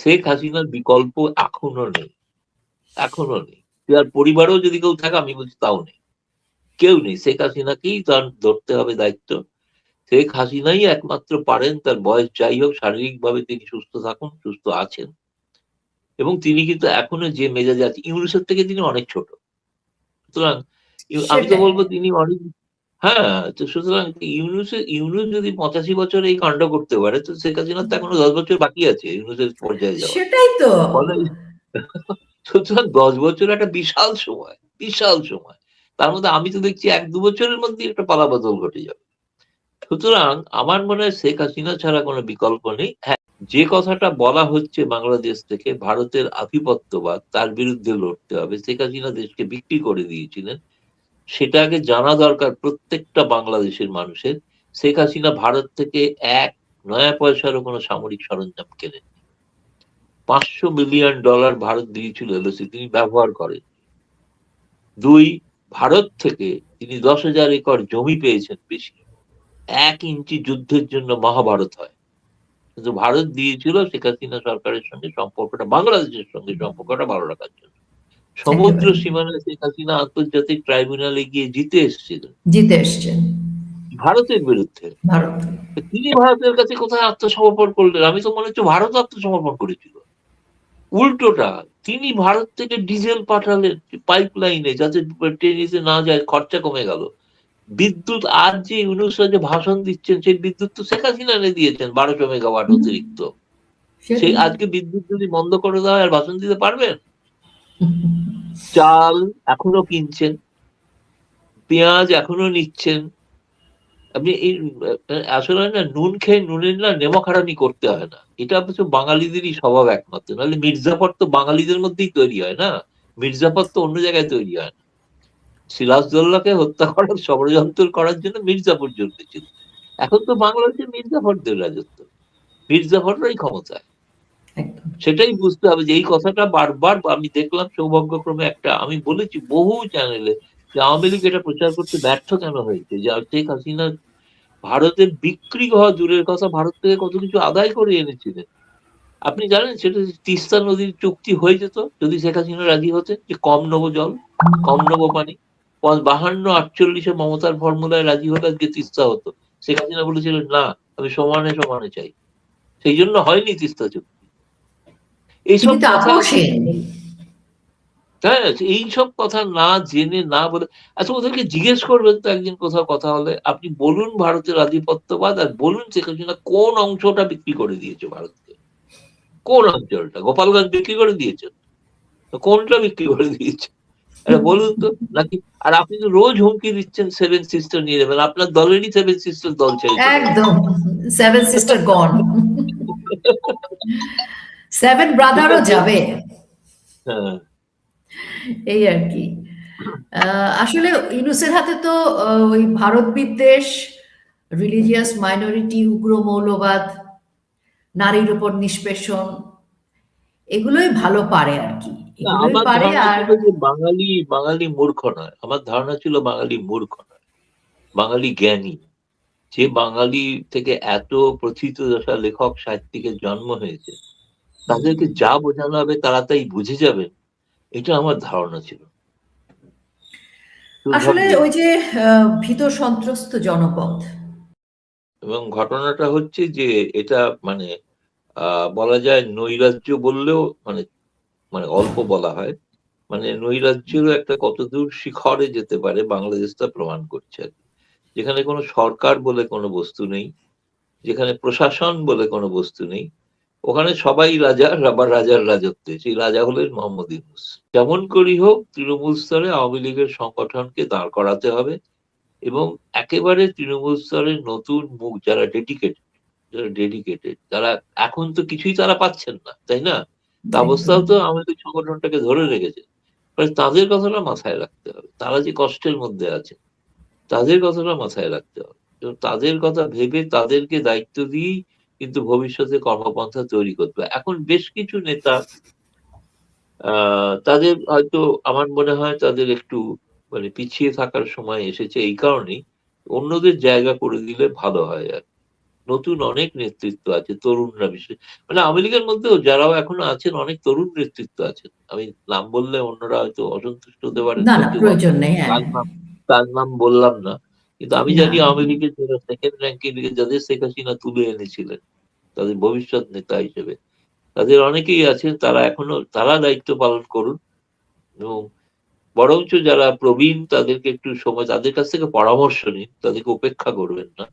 শেখ হাসিনার বিকল্প এখনো নেই, এখনো নেই। তার পরিবারেও যদি কেউ থাকে আমি বলছি তাও নেই, কেউ নেই। শেখ হাসিনাকেই তার ধরতে হবে দায়িত্ব। শেখ হাসিনাই একমাত্র পারেন, তার বয়স যাই হোক শারীরিকভাবে তিনি সুস্থ থাকুন, সুস্থ আছেন, এবং তিনি কিন্তু এখনো যে মেজাজে আছে, ইউনুসের থেকে তিনি অনেক ছোট। সুতরাং আমি তো সেটাই। বলবো তিনি অনেক, হ্যাঁ, তো সুতরাং ইউনুস যদি 85 বছর এই কাণ্ড করতে পারে, তো শেখ হাসিনার তো এখনো 10 বছর বাকি আছে ইউনুসের পর্যায়ে যাওয়ার। সেটাই তো। ফলে সুতরাং 10 বছর একটা বিশাল সময়, বিশাল সময়। তার মধ্যে আমি তো দেখছি 1-2 বছরের মধ্যে একটা পালাবদল ঘটে যাবে। সুতরাং আমার মনে হয় শেখ হাসিনা ছাড়া কোনো বিকল্প নেই। হ্যাঁ, যে কথাটা বলা হচ্ছে বাংলাদেশ থেকে ভারতের আধিপত্যবাদ, তার বিরুদ্ধে লড়তে হবে, শেখ হাসিনা দেশকে বিক্রি করে দিয়েছিলেন, সেটা আগে জানা দরকার প্রত্যেকটা বাংলাদেশের মানুষের। শেখ হাসিনা ভারত থেকে এক নয়া পয়সারও কোনো সামরিক সরঞ্জাম কেনেন। $500 মিলিয়ন ভারত দিয়েছিল এলওসি, তিনি ব্যবহার করেন। 2, ভারত থেকে তিনি 10,000 একর জমি পেয়েছেন বেশি। 1 ইঞ্চি যুদ্ধের জন্য মহাভারত হয়, কিন্তু ভারত দিয়েছিল শেখ হাসিনা সরকারের সঙ্গে সম্পর্কটা, বাংলাদেশের সঙ্গে সম্পর্কটা ভালো রাখার জন্য। সমুদ্র একেবারে সীমানায় শেখ হাসিনা আন্তর্জাতিক ট্রাইব্যুনালে গিয়ে জিতে এসেছিলেন জিতে এসছেন ভারতের বিরুদ্ধে। ভারত। তিনি ভারতের কাছে কোথায় আত্মসমর্পণ করলেন? আমি তো মনে হচ্ছে ভারত আত্মসমর্পণ করেছিল। উল্টোটা, তিনি ভারত থেকে ডিজেল পাঠালেন পাইপ লাইনে, যাতে ট্রেনে না যায়, খরচা কমে গেল। বিদ্যুৎ আজ যে ইউনুসরা যে ভাষণ দিচ্ছেন, সেই বিদ্যুৎ তো শেখ হাসিনা এনে দিয়েছেন 1200 মেগাওয়াট অতিরিক্ত। সেই সেটাই। আজকে বিদ্যুৎ যদি বন্ধ করে দেওয়া হয় আর ভাষণ দিতে পারবেন? চাল এখনো কিনছেন, পেঁয়াজ এখনো নিচ্ছেন। আপনি এই আসলে না, নুন খেয়ে নুনের না নেমক হারামি করতে হয় না, এটা অবশ্য বাঙালিদেরই স্বভাব একমাত্র। নাহলে মির্জাফর তো বাঙালিদের মধ্যেই তৈরি হয় না, মির্জাফর তো অন্য জায়গায় তৈরি হয় না। সিরাজদৌল্লাকে হত্যা করার ষড়যন্ত্র করার জন্য মির্জাফর জন্মেছিল। এখন তো বাংলাদেশে মির্জাফরদের রাজত্ব, মির্জাফররাই ক্ষমতায়। একদম। সেটাই বুঝতে হবে যে এই কথাটা বারবার আমি দেখলাম সৌভাগ্যক্রমে একটা, আমি বলেছি বহু চ্যানেলে যে আওয়ামী লীগ এটা প্রচার করতে ব্যর্থ কেন হয়েছে, যে শেখ হাসিনা ভারতের বিক্রি হওয়া দূরের কথা, ভারত থেকে কত কিছু আদায় করে এনেছিলেন। আপনি জানেন সেটা তিস্তা নদীর চুক্তি হয়ে যেত যদি শেখ হাসিনা রাজি হতেন, যে কম নেবো জল, কম নেবো পানি। 52-48 মমতার ফর্মুলায় রাজি হলে আজকে তিস্তা হতো। শেখ হাসিনা বলেছিলেন না, আমি সমানে সমানে চাই, সেই জন্য হয়নি তিস্তা চুক্তি। এইসব তিনি তো কথা, আপোষহীন। হ্যাঁ, এইসব কথা না জেনে না বলে, আচ্ছা ওদেরকে জিজ্ঞেস করবেন তো একদিন কোথাও কথা হলে, আপনি বলুন ভারতের আধিপত্যবাদ, আর বলুন শেখ হাসিনা কোন অংশটা বিক্রি করে দিয়েছে ভারতকে, কোন অঞ্চলটা? গোপালগঞ্জ বিক্রি করে দিয়েছেন? কোনটা বিক্রি করে দিয়েছে? আরে বলুন তো। নাকি, আর আপনি তো রোজ হুমকি দিচ্ছেন 7 সিস্টার নিয়ে যাবেন, আপনার দলেরই 7 সিস্টার দল ছেড়ে চলে গেছে। একদম। সেভেন সিস্টার গন, 7 ঠিক ব্রাদারও আছে, যাবে, হ্যাঁ। এই আর কি। আসলে ইউনুসের হাতে তো ওই ভারত বিদ্বেষ, রিলিজিয়াস মাইনরিটি, উগ্র মৌলবাদ, নারীর উপর নিষ্পেষণ, এগুলোই ভালো পারে আর কি, না, এগুলোই আমার পারে। ধারণা আর ছিল যে বাঙালি বাঙালি মূর্খ নয়, আমার ধারণা ছিল বাঙালি মূর্খ নয়, বাঙালি জ্ঞানী। যে বাঙালি থেকে এত প্রথিতযশা লেখক সাহিত্যিকের জন্ম হয়েছে, তাদেরকে যা বোঝানো হবে তারা তাই বুঝে যাবেন, এটা আমার ধারণা ছিল। আসলে দুর্ভাগ্য। ওই যে ভীত সন্ত্রস্ত জনপদ। এবং ঘটনাটা হচ্ছে যে এটা মানে বলা যায় নৈরাজ্য বললেও মানে মানে অল্প বলা হয়। মানে নৈরাজ্যেরও একটা কতদূর শিখরে যেতে পারে বাংলাদেশ তা প্রমাণ করছে আর কি। যেখানে কোনো সরকার বলে কোনো বস্তু নেই, যেখানে প্রশাসন বলে কোনো বস্তু নেই, ওখানে সবাই রাজা, আবার রাজার রাজত্বে, সেই রাজা হলেন মোহাম্মদ ইউনূস। যেমন করি হোক তৃণমূল স্তরে আওয়ামী লীগের সংগঠনকে দাঁড় করাতে হবে, এবং একেবারে তৃণমূল স্তরের নতুন মুখ যারা ডেডিকেটেড, তারা এখন তো কিছুই তারা পাচ্ছেন না, তাই না? তা অবস্থাও তো আমাদের সংগঠনটাকে ধরে রেখেছে। তাদের কথাটা মাথায় রাখতে হবে, তারা যে কষ্টের মধ্যে আছে, তাদের কথাটা মাথায় রাখতে হবে, এবং তাদের কথা ভেবে তাদেরকে দায়িত্ব দিয়েই কিন্তু ভবিষ্যতে কর্মপন্থা তৈরি করতে হবে। এখন বেশ কিছু নেতা তাদের হয়তো, আমার মনে হয় তাদের একটু মানে পিছিয়ে থাকার সময় এসেছে, এই কারণেই অন্যদের জায়গা করে দিলে ভালো হয় আর নতুন অনেক নেতৃত্ব আছে, তরুণরা বিশেষ, মানে আওয়ামী লীগের মধ্যেও যারাও এখনো আছেন অনেক তরুণ নেতৃত্ব আছেন। আমি নাম বললে অন্যরা হয়তো অসন্তুষ্ট হতে পারেন, না না, সত্যি প্রয়োজন নেই। হ্যাঁ, তার নাম বললাম না। কিন্তু আমি না জানি আওয়ামী লীগের যারা সেকেন্ড র্যাঙ্কে যাদের শেখ হাসিনা তুলে এনেছিলেন তাদের ভবিষ্যৎ নেতা হিসেবে, তাদের অনেকেই আছেন, তারা এখনো তারা দায়িত্ব পালন করুন। এবং বরঞ্চ যারা প্রবীণ তাদেরকে একটু সময়, তাদের কাছ থেকে পরামর্শ নিন, তাদেরকে উপেক্ষা করবেন না।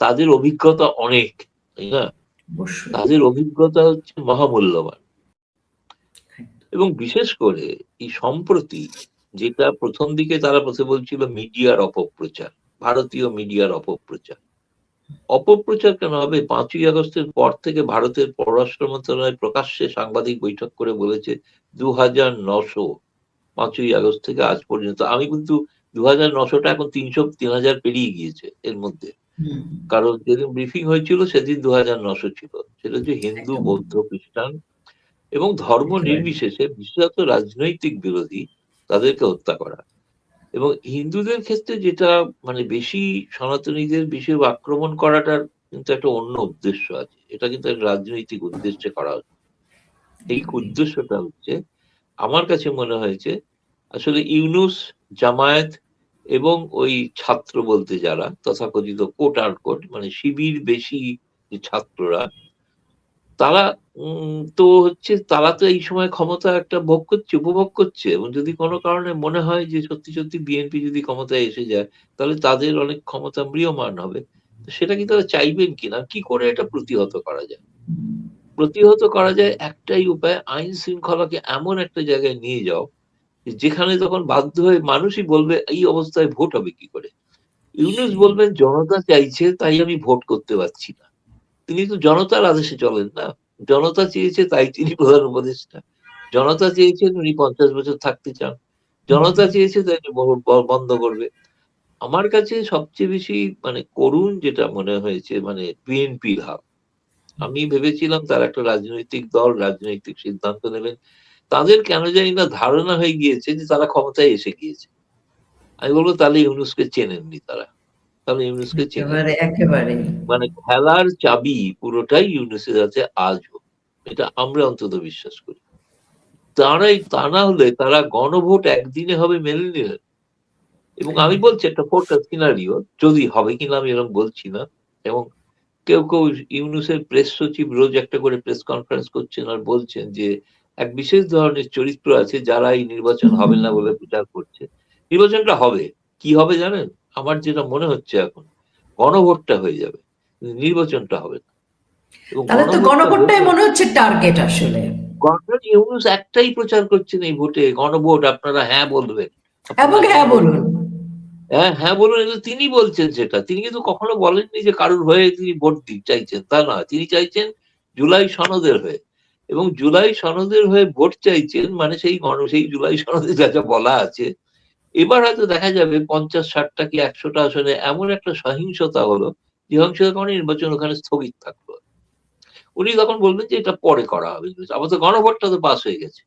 তাদের অভিজ্ঞতা অনেক, তাই না? অবশ্যই। তাদের অভিজ্ঞতা হচ্ছে মহামূল্যবান। এবং বিশেষ করে এই সম্প্রতি যেটা প্রথম দিকে তারা বলছিল মিডিয়ার অপপ্রচার, ভারতীয় মিডিয়ার অপপ্রচার। অপপ্রচার কেন হবে? 5ই আগস্টের পর থেকে ভারতের পররাষ্ট্র মন্ত্রণালয় প্রকাশ্যে সাংবাদিক বৈঠক করে বলেছে 2900, 5ই আগস্ট থেকে আজ পর্যন্ত। আমি কিন্তু 2900টা এখন 3000 পেরিয়ে গিয়েছে এর মধ্যে। হুম, কারণ যেদিন ব্রিফিং হয়েছিল সেদিন 2900 ছিল। সেটা হচ্ছে হিন্দু, একদম বৌদ্ধ, খ্রিস্টান এবং ধর্ম একেবারে। নির্বিশেষে, বিশেষত রাজনৈতিক বিরোধী, তাদেরকে হত্যা করা। এবং হিন্দুদের ক্ষেত্রে যেটা মানে বেশি, সনাতনীদের বেশি আক্রমণ করাটার কিন্তু একটা অন্য উদ্দেশ্য আছে। এটা কিন্তু একটা রাজনৈতিক উদ্দেশ্যে করা হচ্ছে। এই উদ্দেশ্যটা হচ্ছে, আমার কাছে মনে হয়েছে আসলে ইউনূস, জামায়াত এবং ওই ছাত্র বলতে যারা তথাকথিত কোট আর কোট মানে শিবির বেশি যে ছাত্ররা, তারা তো হচ্ছে তারা তো এই সময় ক্ষমতা একটা ভোগ করছে, উপভোগ করছে। এবং যদি কোনো কারণে মনে হয় যে সত্যি সত্যি বিএনপি যদি ক্ষমতায় এসে যায় তাহলে তাদের অনেক ক্ষমতা ম্রিয়মান হবে, তো সেটা কি তারা চাইবেন কিনা? কি করে এটা প্রতিহত করা যায়? প্রতিহত করা যায় একটাই উপায়, আইন শৃঙ্খলাকে এমন একটা জায়গায় নিয়ে যাও যেখানে তখন বাধ্য হয়ে মানুষই বলবে এই অবস্থায় ভোট হবে কি করে। ইউনূস সেই বলবেন জনতা চাইছে তাই আমি ভোট করতে পারছি না। তিনি তো জনতার আদেশে চলেন না। জনতা চেয়েছে তাই তিনি প্রধান উপদেষ্টা। জনতা চেয়েছেন উনি 50 বছর থাকতে চান। জনতা চেয়েছে তাই উনি বন্ধ করবে। আমার কাছে সবচেয়ে বেশি মানে করুণ যেটা মনে হয়েছে মানে বিএনপির হাল। আমি ভেবেছিলাম তার একটা রাজনৈতিক দল, রাজনৈতিক সিদ্ধান্ত নেবেন। তাদের কেন জানি না ধারণা হয়ে গিয়েছে যে তারা ক্ষমতায় এসে গিয়েছে। আমি বলবো তাহলে ইউনূসকে চেনেননি তারা। তাহলে ইউনূসকে একেবারে চেনেননি। একেবারে। মানে খেলার চাবি পুরোটাই ইউনূসের আছে আজও। এটা আমরা অন্তত বিশ্বাস করি। তা না হলে তারা গণভোট একদিনে হবে মেনে নিলেন। এবং আমি বলছি একটা ফোরকাস্ট সিনারিও, যদি হবে কিনা আমি এরকম বলছি না। এবং কেউ কেউ ইউনূসের প্রেস সচিব রোজ একটা করে প্রেস কনফারেন্স করছেন আর বলছেন যে এক বিশেষ ধরনের চরিত্র আছে যারা এই নির্বাচন হবে না বলে প্রচার করছে। নির্বাচনটা হবে, কি হবে জানেন? আমার যেটা মনে হচ্ছে এখন, গণভোটটা হয়ে যাবে, নির্বাচনটা হবে না। এবং তাহলে তো গণভোটটা গণভোটটাই হলে মনে হচ্ছে টার্গেট আসলে। গভর্নর ইউনূস একটাই প্রচার করছেন এই ভোটে, গণভোট, আপনারা হ্যাঁ বলবেন, এবং আপনারা হ্যাঁ গণভোট বলুন। করবেন। হ্যাঁ হ্যাঁ বলুন, এটা তিনি বলছেন। সেটা তিনি কিন্তু কখনো বলেননি যে কারুর হয়ে তিনি ভোট চাইছেন, তা নয়। তিনি চাইছেন জুলাই সনদের হয়ে। এবং জুলাই সনদের হয়ে ভোট চাইছেন মানে সেই জুলাই সনদে যা যা বলা আছে, এবার হয়তো দেখা যাবে 50, 60টা কি 100টা আসনে এমন একটা সহিংসতা হলো, যে সহিংসতার কারণে নির্বাচন ওখানে স্থগিত থাকলো। উনি তখন বলবেন যে এটা পরে করা হবে। আবার তো গণভোটটা তো পাস হয়ে গেছে,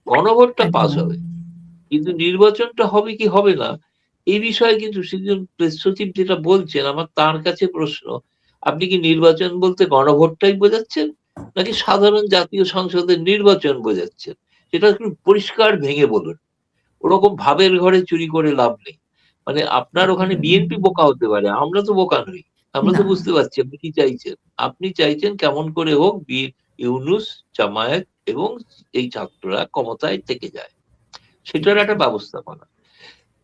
গণভোটটা পাস একদম। হবে। কিন্তু নির্বাচনটা হবে কি হবে না এই বিষয়ে কিন্তু সেজন প্রেস সচিব যেটা বলছেন, আমার তার কাছে প্রশ্ন, আপনি কি নির্বাচন বলতে গণভোটটাই বোঝাচ্ছেন নাকি সাধারণ জাতীয় সংসদের নির্বাচন বোঝাচ্ছেন? সেটা একটু পরিষ্কার ভেঙে বলুন। ওরকম ভাবের ঘরে চুরি করে লাভ নেই। মানে আপনার ওখানে একেবারে। বিএনপি বোকা হতে পারে, আমরা তো বোকা নই। আমরা তো না। বুঝতে পারছি আপনি কি চাইছেন। আপনি চাইছেন কেমন করে হোক ইউনূস, জামায়াত এবং এই ছাত্ররা ক্ষমতায় থেকে যায়, সেটার একটা ব্যবস্থাপনা।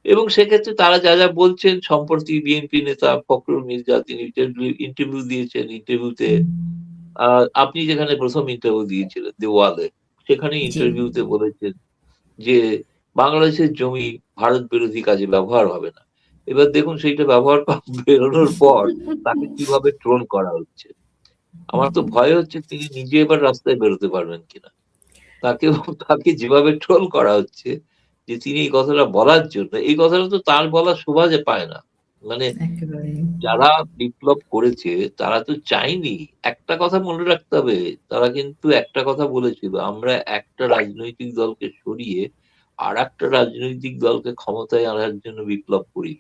এবং সেক্ষেত্রে তারা যা যা বলছেন, সম্প্রতি বিএনপি নেতা ফখরুল মির্জা তিনি ইন্টারভিউ দিয়েছেন। ইন্টারভিউতে আপনি যেখানে প্রথম ইন্টারভিউ দিয়েছিলেন দেওয়ালে, সেখানে জি। ইন্টারভিউতে বলেছেন যে বাংলাদেশের জমি ভারত বিরোধী কাজে ব্যবহার হবে না। এবার দেখুন সেইটা ব্যবহার বেরোনোর পর তাকে কিভাবে ট্রোল করা হচ্ছে। আমার তো ভয় হচ্ছে তিনি নিজে এবার রাস্তায় বেরোতে পারবেন কিনা। তাকে তাকে যেভাবে ট্রোল করা হচ্ছে যে তিনি এই কথাটা বলার জন্য, এই কথাটা তো তার বলা শোভা যে পায় না। মানে একেবারে। যারা বিপ্লব করেছে তারা তো চায়নি। একটা কথা মনে রাখতে হবে, তারা কিন্তু একটা কথা বলেছিল, আমরা একটা রাজনৈতিক দলকে সরিয়ে আর একটা রাজনৈতিক দলকে ক্ষমতায় আনার জন্য বিপ্লব করি।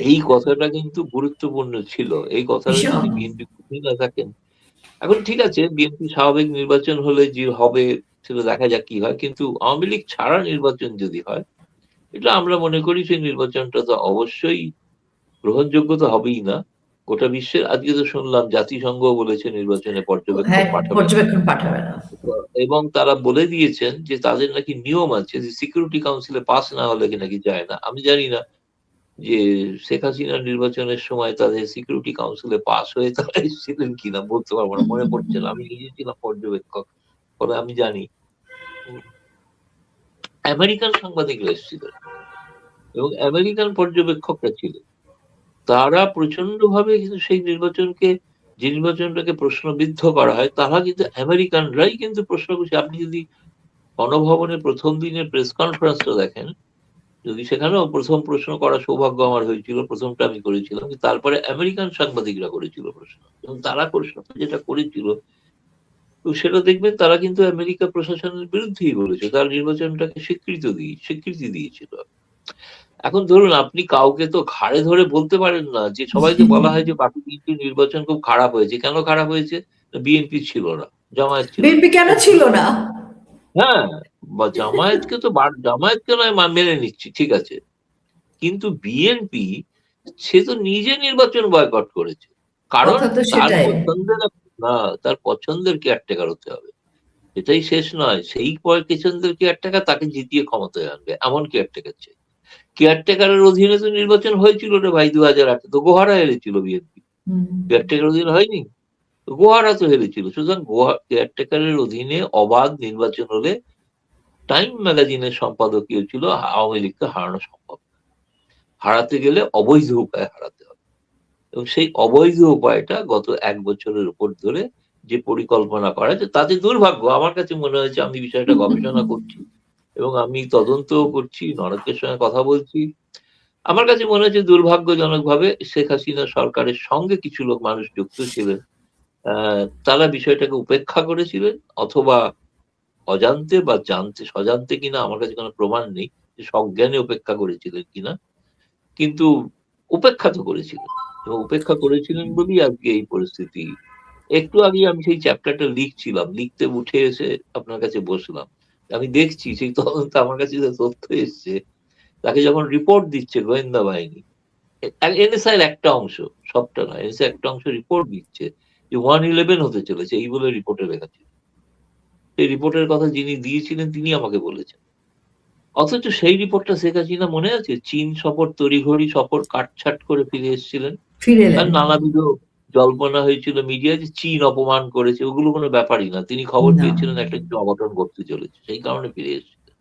এই কথাটা কিন্তু গুরুত্বপূর্ণ ছিল। এই কথাটা ভীষণ। যদি বিএনপি বুঝে না থাকেন, এখন ঠিক আছে বিএনপি স্বাভাবিক নির্বাচন হলে যে হবে সেটা দেখা যাক কি হয়, কিন্তু আওয়ামী লীগ ছাড়া নির্বাচন যদি হয়, এটা আমরা মনে করি সেই নির্বাচনটা তো অবশ্যই গ্রহণযোগ্য তো হবেই না। গোটা বিশ্বের, আজকে তো শুনলাম জাতিসংঘ বলেছে নির্বাচনে পর্যবেক্ষক হ্যাঁ, পাঠাবে না। পর্যবেক্ষণ পাঠাবে না। এবং তারা বলে দিয়েছেন যে তাদের নাকি নিয়ম আছে যে সিকিউরিটি কাউন্সিলে পাস না হলে নাকি যায় না। আমি জানি না যে শেখ হাসিনার নির্বাচনের সময় তাদের সিকিউরিটি কাউন্সিলে পাস হয়ে তারা এসেছিলেন কিনা বলতে পারবো না, মনে পড়ছে না। আমি নিজে ছিলাম পর্যবেক্ষক, ফলে আমি জানি। উম, আমেরিকান সাংবাদিকরা এসেছিলেন এবং আমেরিকান পর্যবেক্ষকরা ছিলেন। তারা প্রচন্ড ভাবে কিন্তু সেই নির্বাচনকে, যে নির্বাচনটাকে প্রশ্নবিদ্ধ করা হয়, তারা কিন্তু আমেরিকানরাই কিন্তু প্রশ্ন করছে। আপনি যদি গণভবনের প্রথম দিনের প্রেস কনফারেন্সটা দেখেন, যদি সেখানেও প্রথম প্রশ্ন করার সৌভাগ্য আমার হয়েছিল, প্রথমটা আমি করেছিলাম, তারপরে আমেরিকান সাংবাদিকরা করেছিল প্রশ্ন, এবং তারা প্রশ্ন যেটা করেছিল, তো সেটা দেখবেন তারা কিন্তু আমেরিকা প্রশাসনের বিরুদ্ধেই বলেছে, তার নির্বাচনটাকে স্বীকৃতি দিয়েছিল। এখন ধরুন আপনি কাউকে তো ঘাড়ে ধরে বলতে পারেন না যে, সবাই যে বলা হয় যে বাকি তিনটি নির্বাচন খুব খারাপ হয়েছে, কেন খারাপ হয়েছে? বিএনপি ছিল না, জামায়াত ছিল না। বিএনপি কেন ছিল না? হ্যাঁ, বা জামায়াতকে তো জামায়াতকে নয় মেনে নিচ্ছি, ঠিক আছে, কিন্তু বিএনপি সে তো নিজে নির্বাচন বয়কট করেছে, কারণ কথা তো তার সেটাই। পছন্দের না, তার পছন্দের কেয়ারটেকার হতে হবে। এটাই শেষ নয়, সেই পছন্দের কেয়ারটেকার তাকে জিতিয়ে ক্ষমতায় আনবে, এমন কেয়ারটেকার চাই। কেয়ারটেকারের অধীনে তো নির্বাচন হয়েছিল রে ভাই, 2008 তো গোহারা হেরেছিল বিএনপি। হুম। কেয়ারটেকার অধীনে হয়নি, গোহারা তো হেরেছিল। সুতরাং কেয়ারটেকারের অধীনে অবাধ নির্বাচন হলে টাইম ম্যাগাজিনের সম্পাদকীয় ছিল আওয়ামী লীগকে হারানো সম্ভব। হারাতে গেলে অবৈধ উপায়ে হারাতে হবে, এবং সেই অবৈধ উপায়টা গত 1 বছরের উপর ধরে যে পরিকল্পনা করা, যে তাতে দুর্ভাগ্য আমার কাছে মনে হয়েছে, আমি বিষয়টা গবেষণা করছি এবং আমি তদন্তও করছি, অনেকের সঙ্গে কথা বলছি। আমার কাছে মনে হচ্ছে দুর্ভাগ্যজনক ভাবে শেখ হাসিনা সরকারের সঙ্গে কিছু লোক মানুষ যুক্ত ছিলেন, তারা বিষয়টাকে উপেক্ষা করেছিলেন, অথবা অজান্তে বা জানতে সজান্তে কিনা আমার কাছে কোনো প্রমাণ নেই যে সজ্ঞানে উপেক্ষা করেছিলেন কিনা, কিন্তু উপেক্ষা তো করেছিলেন, এবং উপেক্ষা করেছিলেন বলেই আজকে এই পরিস্থিতি। একটু আগে আমি সেই চ্যাপ্টারটা লিখছিলাম, লিখতে উঠে এসে আপনার কাছে বসলাম। আমি দেখছি সেই তদন্ত, আমার কাছে যে তথ্য এসছে, তাকে যখন রিপোর্ট দিচ্ছে গোয়েন্দা বাহিনী, এনএসআই এর একটা অংশ, সবটা নয়, এনএসআই একটা অংশ রিপোর্ট দিচ্ছে যে 111 হতে চলেছে, এই বলে রিপোর্টে লেখা ছিল। সেই রিপোর্টের কথা যিনি দিয়েছিলেন তিনি আমাকে বলেছেন। অথচ সেই রিপোর্টটা শেখ হাসিনা, মনে আছে, চীন সফর, তড়িঘড়ি সফর কাটছাট করে ফিরে এসেছিলেন। ফিরে তার এলেন। নানাবিধ জল্পনা হয়েছিল মিডিয়ায় যে চীন অপমান করেছে, ওগুলো কোনো ব্যাপারই না, তিনি খবর না। পেয়েছিলেন একটা কিছু অঘটন ঘটতে চলেছে, সেই কারণে ফিরে এসেছিলেন।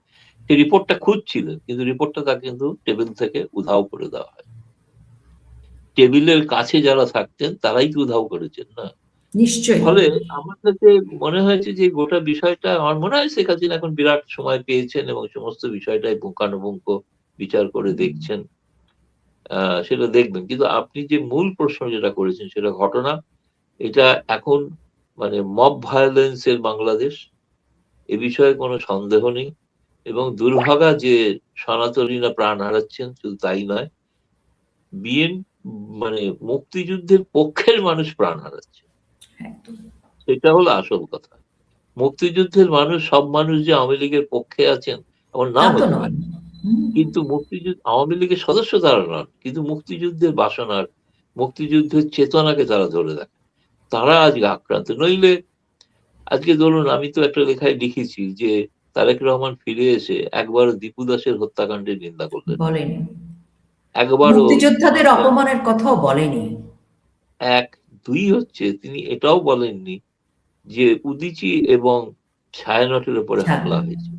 সেই রিপোর্টটা খুঁজছিলেন, কিন্তু রিপোর্টটা তাকে কিন্তু টেবিল থেকে উধাও করে দেওয়া হয়। টেবিলের কাছে যারা থাকতেন তারাই তো উধাও করেছেন না। নিশ্চয়ই। ফলে আমার কাছে মনে হয়েছে যে গোটা বিষয়টা, আমার মনে হয় শেখ হাসিনা এখন বিরাট সময় পেয়েছেন এবং সমস্ত বিষয়টাই পুঙ্খানুপুঙ্খ বিচার করে দেখছেন, সেটা দেখবেন। কিন্তু আপনি যে মূল প্রশ্ন যেটা করেছেন সেটা ঘটনা, এটা এখন মানে মব ভায়োলেন্স এর বাংলাদেশ, এ বিষয়ে কোনো সন্দেহ নেই। এবং দুর্ভাগা যে সনাতনীরা প্রাণ হারাচ্ছেন, শুধু তাই নয়, বিএন মানে মুক্তিযুদ্ধের পক্ষের মানুষ প্রাণ হারাচ্ছে, একদম। সেটা হলো আসল কথা। মুক্তিযুদ্ধের মানুষ, সব মানুষ যে আওয়ামী লীগের পক্ষে আছেন এমন তা নাও তো হতে নয়। পারে, হুম। কিন্তু আওয়ামী লীগের সদস্য তারা নন, কিন্তু মুক্তিযুদ্ধের বাসনার, মুক্তিযুদ্ধের চেতনাকে তারা ধরে রাখে, তারা আজকে আক্রান্ত। নইলে আজকে ধরুন, আমি তো একটা লেখায় লিখেছি যে তারেক রহমান ফিরে এসে একবারও দীপু দাসের হত্যাকাণ্ডের নিন্দা করলেন, বলেনি। একবারও। মুক্তিযোদ্ধাদের আচ্ছা, অপমানের কথাও বলেনি। এক, দুই হচ্ছে তিনি এটাও বলেননি যে উদীচী এবং ছায়ানটের উপরে আচ্ছা। হামলা হয়েছে,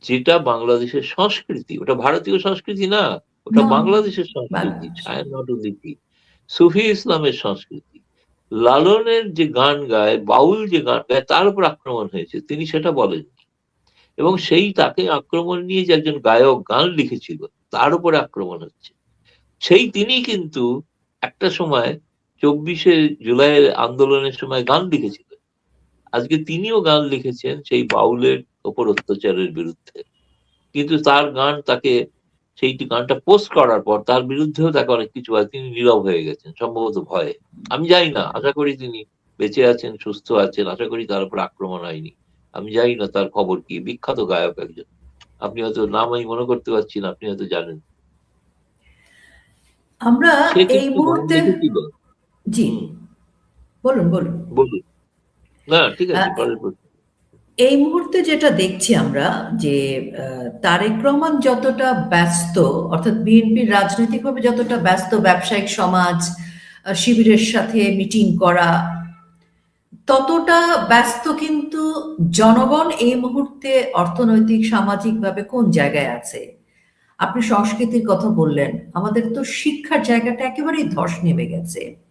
যেটা বাংলাদেশের সংস্কৃতি, ওটা ভারতীয় সংস্কৃতি না, ওটা না, বাংলাদেশের সংস্কৃতি। বাংলাদেশ। ছায়ানট উদীচী সুফি ইসলামের সংস্কৃতি। লালনের যে গান গায়, বাউল যে গান গায়, তার উপর আক্রমণ হয়েছে, তিনি সেটা বলেননি। এবং সেই তাকে আক্রমণ নিয়ে যে একজন গায়ক গান লিখেছিল, তার উপরে আক্রমণ হচ্ছে। সেই তিনি কিন্তু একটা সময় 24শে জুলাইয়ের আন্দোলনের সময় গান লিখেছিলেন, আজকে তিনিও গান লিখেছেন সেই বাউলের ওপর অত্যাচারের বিরুদ্ধে, কিন্তু তার গান তাকে সেই গানটা পোস্ট করার পর তার বিরুদ্ধেও তাকে অনেক কিছু হয়, তিনি নীরব হয়ে গেছেন সম্ভবত ভয়ে। আমি জানি না, আশা করি তিনি বেঁচে আছেন, সুস্থ আছেন, আশা করি তার উপর আক্রমণ হয়নি। আমি জানি না তার খবর কি, বিখ্যাত গায়ক একজন, আপনি হয়তো নাম আমি মনে করতে পারছি না, আপনি হয়তো জানেন। আমরা সে এই কিন্তু গান মুহূর্তে, লিখেছিল। জি হুম, বলুন বলুন। বলুন। না ঠিক আছে, আহ, পরের প্রশ্ন। এই মুহূর্তে যেটা দেখছি আমরা যে তারেক রহমান যতটা ব্যস্ত, অর্থাৎ বিএনপির রাজনৈতিকভাবে যতটা ব্যস্ত, ব্যবসায়িক সমাজ, শিবিরের সাথে মিটিং করা, ততটা ব্যস্ত কিন্তু জনগণ এই মুহূর্তে অর্থনৈতিক সামাজিকভাবে কোন জায়গায় আছে? আপনি সংস্কৃতির কথা বললেন, আমাদের তো শিক্ষার জায়গাটা একেবারেই ধস নেমে গেছে।